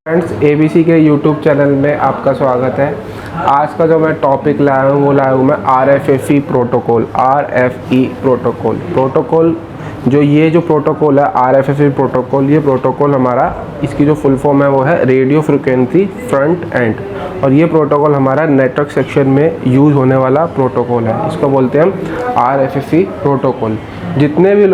Friends, ABC के YouTube channel में आपका स्वागत है। आज का जो मैं टॉपिक लाया हूँ वो लाया हूँ मैं RFFE प्रोटोकॉल। RFE प्रोटोकॉल जो प्रोटोकॉल है RFFE प्रोटोकॉल, ये प्रोटोकॉल हमारा, इसकी जो फुल फॉर्म है वो है रेडियो फ्रिक्वेंसी फ्रंट एंड, और ये प्रोटोकॉल हमारा नेटवर्क सेक्शन में यूज़ होने वाला प्रोटोकॉल है। इसको बोलते हैं हम RFFE प्रोटोकॉल। जितने भी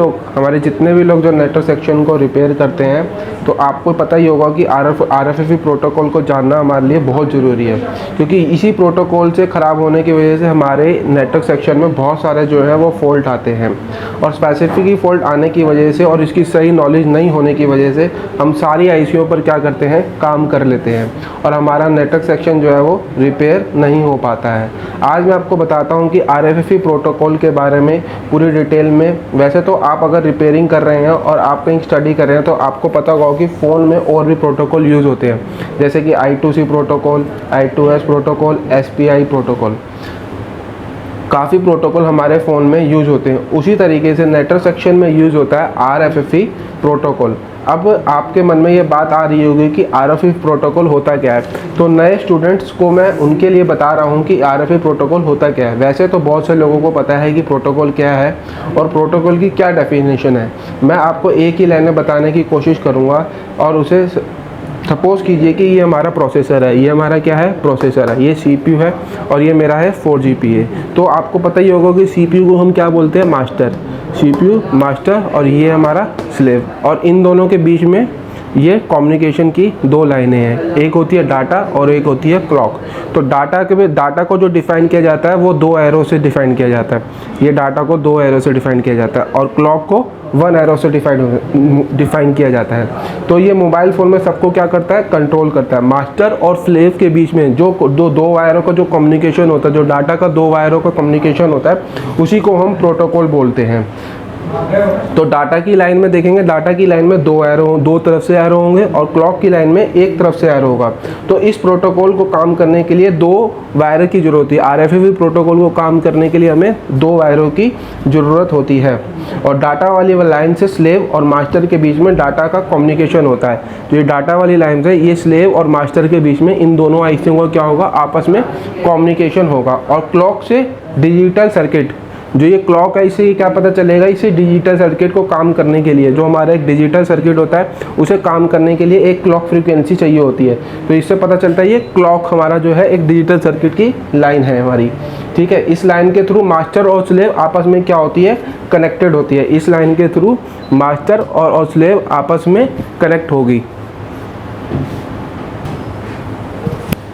लोग जो नेटवर्क सेक्शन को रिपेयर करते हैं, तो आपको पता ही होगा कि RFFE प्रोटोकॉल को जानना हमारे लिए बहुत ज़रूरी है, क्योंकि इसी प्रोटोकॉल से ख़राब होने की वजह से हमारे नेटवर्क सेक्शन में बहुत सारे जो है वो फॉल्ट आते हैं। और स्पेसिफिक फॉल्ट आने की वजह से और इसकी सही नॉलेज नहीं होने की वजह से हम सारी आईसीओ पर क्या करते हैं, काम कर लेते हैं, और हमारा नेटवर्क सेक्शन जो है वो रिपेयर नहीं हो पाता है। आज मैं आपको बताता हूँ कि RFFE प्रोटोकॉल के बारे में पूरी डिटेल में। वैसे तो आप अगर रिपेयरिंग कर रहे हैं और आप कहीं स्टडी कर रहे हैं तो आपको पता होगा कि फ़ोन में और भी प्रोटोकॉल यूज़ होते हैं, जैसे कि I2C protocol, I2S protocol, SPI protocol. काफ़ी प्रोटोकॉल हमारे फ़ोन में यूज़ होते हैं। उसी तरीके से नेटवर्क सेक्शन में यूज़ होता है RFFE प्रोटोकॉल। अब आपके मन में ये बात आ रही होगी कि RFFE प्रोटोकॉल होता क्या है, तो नए स्टूडेंट्स को मैं उनके लिए बता रहा हूँ कि RFFE प्रोटोकॉल होता क्या है। वैसे तो बहुत से लोगों को पता है कि प्रोटोकॉल क्या है और प्रोटोकॉल की क्या डेफिनेशन है। मैं आपको एक ही लाइन में बताने की कोशिश करूँगा। और उसे सपोज़ कीजिए कि ये हमारा प्रोसेसर है, ये हमारा क्या है, प्रोसेसर है, ये CPU है और ये मेरा है 4GPA। तो आपको पता ही होगा कि CPU को हम क्या बोलते हैं, मास्टर, CPU मास्टर, और ये हमारा स्लेव। और इन दोनों के बीच में ये कम्युनिकेशन की दो लाइनें हैं, एक होती है डाटा और एक होती है क्लॉक। तो डाटा को जो डिफ़ाइन किया जाता है वो 2 एरो से डिफ़ाइन किया जाता है। ये डाटा को 2 एरो से डिफ़ाइन किया जाता है और क्लॉक को 1 एरो से डिफ़ाइन किया जाता है। तो ये मोबाइल फ़ोन में सबको क्या करता है, कंट्रोल करता है। मास्टर और स्लेव के बीच में जो दो वायरों का जो कम्युनिकेशन होता है, जो डाटा का 2 वायरों का कम्युनिकेशन होता है, उसी को हम प्रोटोकॉल बोलते हैं। तो डाटा की लाइन में देखेंगे, डाटा की लाइन में 2 एरो, 2 तरफ से एरो होंगे, और क्लॉक की लाइन में एक तरफ से एरो होगा। तो इस प्रोटोकॉल को काम करने के लिए 2 वायर की ज़रूरत है। RFFE प्रोटोकॉल को काम करने के लिए हमें 2 वायरों की ज़रूरत होती है। और डाटा वाली लाइन से स्लेव और मास्टर के बीच में डाटा का कम्युनिकेशन होता है। तो ये डाटा वाली लाइन से ये स्लेव और मास्टर के बीच में इन दोनों आईसीओ का क्या होगा, आपस में कम्युनिकेशन होगा। और क्लॉक से डिजिटल सर्किट, जो ये क्लॉक है, इससे क्या पता चलेगा, इसे डिजिटल सर्किट को काम करने के लिए, जो हमारा एक डिजिटल सर्किट होता है, उसे काम करने के लिए एक क्लॉक फ्रीक्वेंसी चाहिए होती है। तो इससे पता चलता है ये क्लॉक हमारा जो है एक डिजिटल सर्किट की लाइन है हमारी। ठीक है, इस लाइन के थ्रू मास्टर और स्लेव आपस में क्या होती है, कनेक्टेड होती है। इस लाइन के थ्रू मास्टर और स्लेव आपस में कनेक्ट होगी।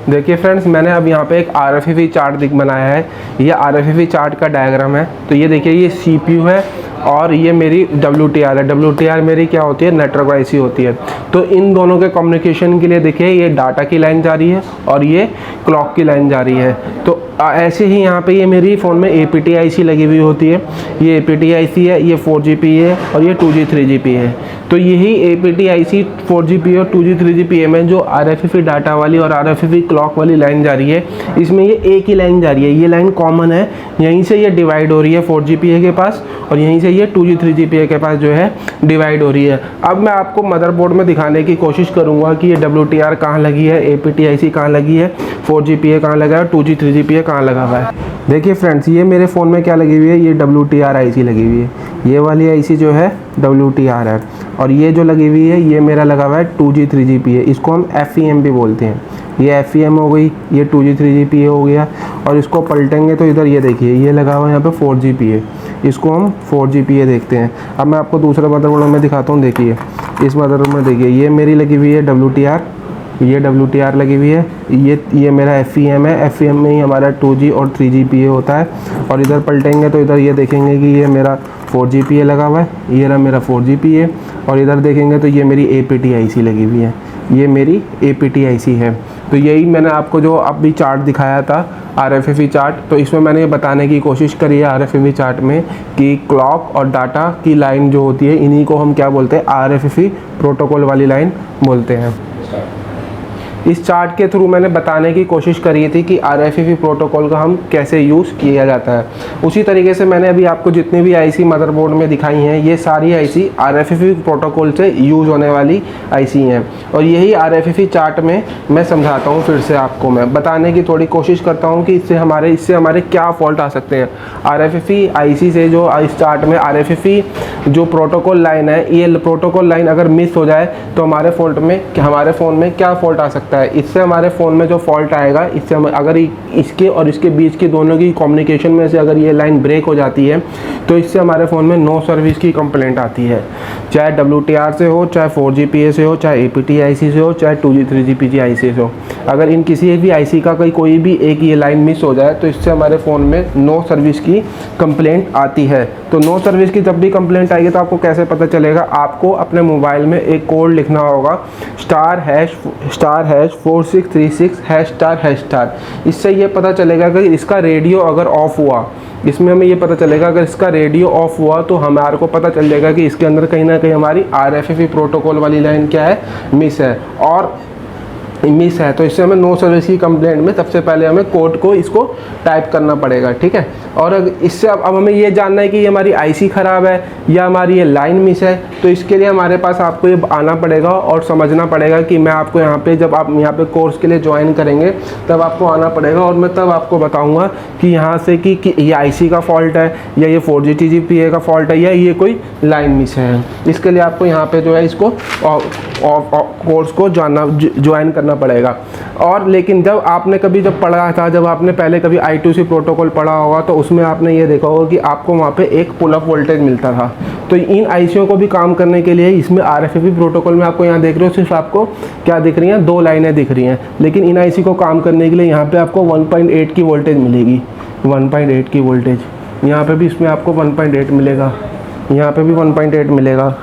देखिए फ्रेंड्स, मैंने अब यहाँ पे एक RFFE चार्ट बनाया है। ये RFFE चार्ट का डायग्राम है। तो ये देखिए, ये CPU है और ये मेरी WTR है। WTR मेरी क्या होती है, नेटवर्क IC होती है। तो इन दोनों के कम्युनिकेशन के लिए देखिए, ये डाटा की लाइन जा रही है और ये क्लॉक की लाइन जा रही है। तो ऐसे ही यहाँ पे ये मेरी फ़ोन में APT IC लगी हुई होती है। ये APT IC है, ये 4GPA है और ये 2G 3GPA है। तो यही APT IC 4GPA और 2G 3GPA में जो RFFE डाटा वाली और RFFE क्लॉक वाली लाइन जा रही है, इसमें ये एक ही लाइन जा रही है। ये लाइन कॉमन है, यहीं से ये डिवाइड हो रही है 4GPA के पास, और यहीं से ये 2G 3GPA के पास जो है डिवाइड हो रही है। अब मैं आपको मदरबोर्ड में दिखाने की कोशिश करूँगा कि ये WTR कहाँ लगी है, APT IC कहाँ लगी है, 4GPA कहाँ लगा है, 2G 3GPA कहाँ लगा हुआ है। देखिए फ्रेंड्स, ये मेरे फ़ोन में क्या लगी हुई है, ये WTR IC लगी हुई है। ये वाली IC जो है WTR है, और ये जो लगी हुई है ये मेरा लगा हुआ है 2G 3GPA। इसको हम FEM भी बोलते हैं। ये FEM हो गई, ये 2G 3GPA हो गया। और इसको पलटेंगे तो इधर ये देखिए, ये लगा हुआ है यहाँ पे 4GPA। इसको हम 4GPA देखते हैं। अब मैं आपको दूसरा मदरबोर्ड में दिखाता हूँ। देखिए, इस मदरबोर्ड में देखिए, ये मेरी लगी हुई है WTR, ये WTR लगी हुई है। ये मेरा FEM है। FEM में ही हमारा 2G और 3GPA होता है। और इधर पलटेंगे तो इधर ये देखेंगे कि ये मेरा 4GPA लगा हुआ है, ये रहा मेरा 4GPA। और इधर देखेंगे तो ये मेरी APT IC लगी हुई है, ये मेरी APT IC है। तो यही मैंने आपको जो अभी चार्ट दिखाया था, RFFE चार्ट, तो इसमें मैंने ये बताने की कोशिश करी है RFFE चार्ट में कि क्लॉक और डाटा की लाइन जो होती है, इन्हीं को हम क्या बोलते हैं, RFFE प्रोटोकॉल वाली लाइन बोलते हैं। इस चार्ट के थ्रू मैंने बताने की कोशिश करी थी कि RFEV प्रोटोकॉल का हम कैसे यूज़ किया जाता है। उसी तरीके से मैंने अभी आपको जितनी भी IC मदरबोर्ड में दिखाई हैं, ये सारी IC RFEV प्रोटोकॉल से यूज़ होने वाली IC हैं। और यही RFEV चार्ट में मैं समझाता हूँ, फिर से आपको मैं बताने की थोड़ी कोशिश करता हूँ कि इससे हमारे क्या फॉल्ट आ सकते हैं। RFEV IC से जो इस चार्ट में RFEV जो प्रोटोकॉल लाइन है, ये प्रोटोकॉल लाइन अगर मिस हो जाए तो हमारे फ़ोन में क्या फॉल्ट आ सकता है। इससे हमारे फ़ोन में जो फॉल्ट आएगा, इससे हम अगर इसके और इसके बीच की दोनों की कम्युनिकेशन में से अगर ये लाइन ब्रेक हो जाती है तो इससे हमारे फ़ोन में नो सर्विस की कंप्लेंट आती है। चाहे WTR से हो, चाहे 4GPA से हो, चाहे APT IC से हो, चाहे 2G 3GPG IC से हो। अगर इन किसी भी IC का कोई भी एक ये लाइन मिस हो जाए तो इससे हमारे फ़ोन में नो सर्विस की कंप्लेंट आती है। तो नो सर्विस की जब भी कंप्लेंट आएगी तो आपको कैसे पता चलेगा? आपको अपने मोबाइल में एक कोड लिखना होगा *#4636###। इससे ये पता चलेगा कि इसका रेडियो अगर ऑफ हुआ, इसमें हमें ये पता चलेगा अगर इसका रेडियो ऑफ हुआ तो हमारे को पता चल जाएगा कि इसके अंदर कहीं ना कहीं हमारी RFEV प्रोटोकॉल वाली लाइन क्या है, मिस है तो इससे हमें नो सर्विस की कंप्लेंट में सबसे पहले हमें कोड को इसको टाइप करना पड़ेगा, ठीक है। और इससे अब हमें ये जानना है कि ये हमारी IC ख़राब है या हमारी ये लाइन मिस है, तो इसके लिए हमारे पास आपको ये आना पड़ेगा और समझना पड़ेगा कि मैं आपको यहाँ पे, जब आप यहाँ पे कोर्स के लिए ज्वाइन करेंगे तब आपको आना पड़ेगा और मैं तब आपको बताऊँगा कि यहाँ से कि ये IC का फॉल्ट है या ये 4G TGPA का फॉल्ट है या ये कोई लाइन मिस है। इसके लिए आपको यहाँ पर जो है इसको कोर्स को ज्वाइन करना पड़ेगा। और लेकिन जब आपने कभी पढ़ा था, जब आपने पहले कभी I2C प्रोटोकॉल पढ़ा होगा तो उसमें आपने ये देखा होगा कि आपको वहाँ पे एक पुल अप वोल्टेज मिलता था। तो इन ICओं को भी काम करने के लिए इसमें RFEV प्रोटोकॉल में आपको यहाँ देख रहे हो, सिर्फ आपको क्या दिख रही हैं, 2 लाइनें दिख रही हैं। लेकिन इन IC को काम करने के लिए यहाँ पर आपको 1.8 की वोल्टेज मिलेगी, 1.8 की वोल्टेज। यहाँ पर भी इसमें आपको 1.8 मिलेगा, यहाँ पर भी 1.8 मिलेगा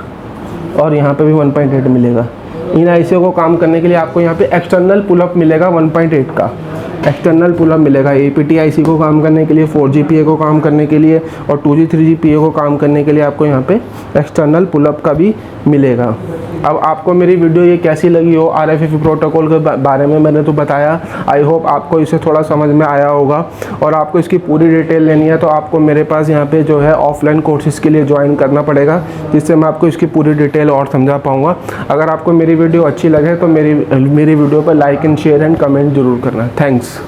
और यहाँ पे भी 1.8 मिलेगा। इन ICओ को काम करने के लिए आपको यहाँ पे एक्सटर्नल पुलअप मिलेगा 1.8 का एक्सटर्नल पुलअप मिलेगा। APT IC को काम करने के लिए, 4GPA को काम करने के लिए और 2G 3GPA को काम करने के लिए आपको यहाँ पे एक्सटर्नल पुलअप का भी मिलेगा। अब आपको मेरी वीडियो ये कैसी लगी हो, RFEV प्रोटोकॉल के बारे में मैंने तो बताया। आई होप आपको इसे थोड़ा समझ में आया होगा। और आपको इसकी पूरी डिटेल लेनी है तो आपको मेरे पास यहाँ पे जो है ऑफलाइन कोर्सेज़ के लिए ज्वाइन करना पड़ेगा, जिससे मैं आपको इसकी पूरी डिटेल और समझा पाऊँगा। अगर आपको मेरी वीडियो अच्छी लगे तो मेरी वीडियो पर like and share and comment ज़रूर करना। थैंक्स।